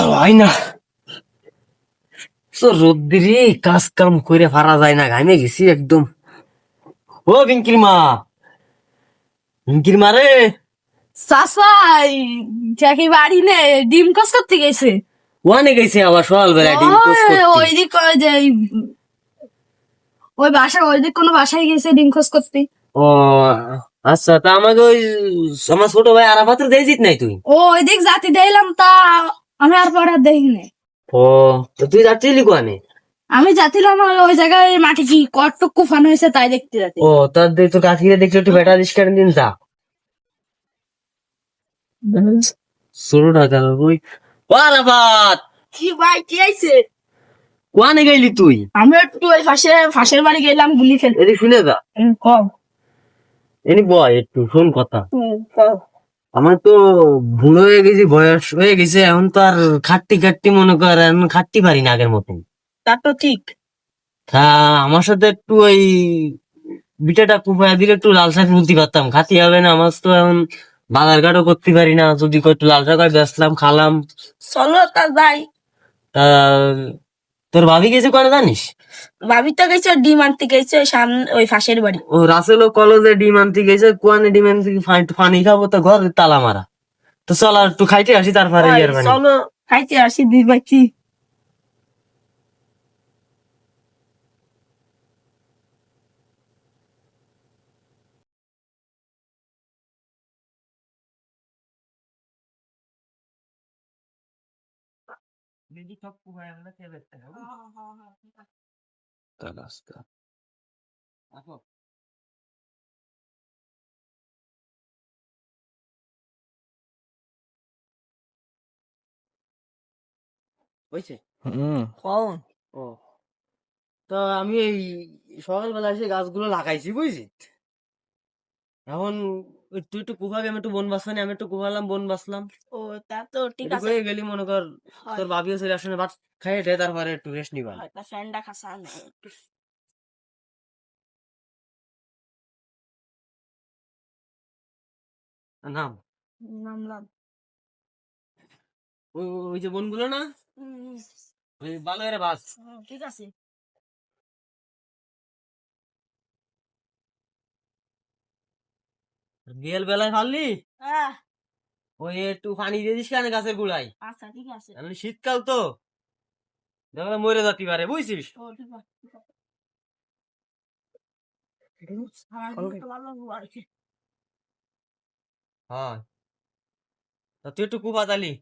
আর হয় না, তো রোদ্রে কাজ কাম করে পারা যায় না, ঘামে গেছি একদম। ও পিঙ্কির মা, পিঙ্কির মা রে। চাচাই কি বাড়ি নে ডিম কস করতে গেছে। ওয়ানে গেছে আবার সকালবেলা ডিম টোস্ট করতে। ওইদিক ওই যে ওই বাসা ওইদিক কোনো বাসায় গেছে ডিম খোঁজ করতে। ও আচ্ছা, তা আমাকে ওই আমার ছোট ভাই আরাফাতের দেখিস নাই তুই? ও ওইদিক জাতি দেখলাম, তা আমি আর পরে আর দেখি নাই। ও তো তুই যাচ্ছিলি কোয়ানে? আমি যাচ্ছিলাম ওই জায়গায় মাটি কি কটটুক কুফানো হয়েছে তাই দেখতে যাচ্ছি। ও তার তোর কাকিরে দেখলে একটু বেটা রিস্ক করে দিন যা। ছোটটা কেন ওই? ও আরাফাত, কি ভাই কি আইছে? কোয়ানে গেলি তুই? আমি একটু ওই ফাঁসের বাড়ি গেলাম গুলি খেলতে। এদিক শুনে যা, কম এনি বয় একটু শোন কথা। আমার তো ভুল হয়ে গেছি, বয়স হয়ে গেছে, এখন তো আর খাট্টি খাট্টি মনে কর, এখন খাটতে পারি না আগের মতন। তা তো ঠিক। তা আমার সাথে একটু ওই বিটাটা কুপায় দিলে একটু লাল শাক তুলতে পারতাম, খাতি হবে না আমার তো এখন। বাজার ঘাটও করতে পারি না, যদি একটু লাল শাক বেচলাম খালাম। চলো তা যাই। তা তোর ভাবি গেছে করে জানিস? ভাবি তো গেছে ডিম আনতে গেছে ওই সামনে ওই ফাঁসের বাড়ি। ও রাসেলও কলেজে ডিম আনতে গেছে, কুয়ানে ডিম আনতে পানি খাবো তো ঘর তালা মারা। তো চল আর একটু খাইতে আসি তারপরে ইয়ার পানি। চলো খাইতে আসি দুই বাচ্চি। বুঝছে? কখন? ও তা আমি এই সকালবেলা এসে গাছগুলো লাগাইছি বুঝছি। এখন তুই একটু কুভাবি, আমি একটু বন বাসলাম, আমি একটু কুভালাম বন বাসলাম। ও তা তো ঠিক একটু আছে। হয়ে গেলি মনে কর, হয়। তোর ভাবিও চলে আসলে ভাত খাইয়ে দে, তারপরে একটু রেস্ট নিবা। তা ফ্যানটা খাসা নেই। নাম নামলাম। ওই যে বনগুলো না, ওই ভালো করে বাস। ঠিক আছে। বিয়েল বেলায় ফাললি হ্যাঁ ওই একটু পানি দিয়ে দিস কেন গাছের গোড়ায়। আচ্ছা ঠিক আছে। এখন শীতকাল তো, দেখলে মরে যেতে পারে বুঝছিস। ও ঠিক আছে। সারাদিন তো ভালো আর কি। হ্যাঁ, তা তুই একটু কুপা তালি।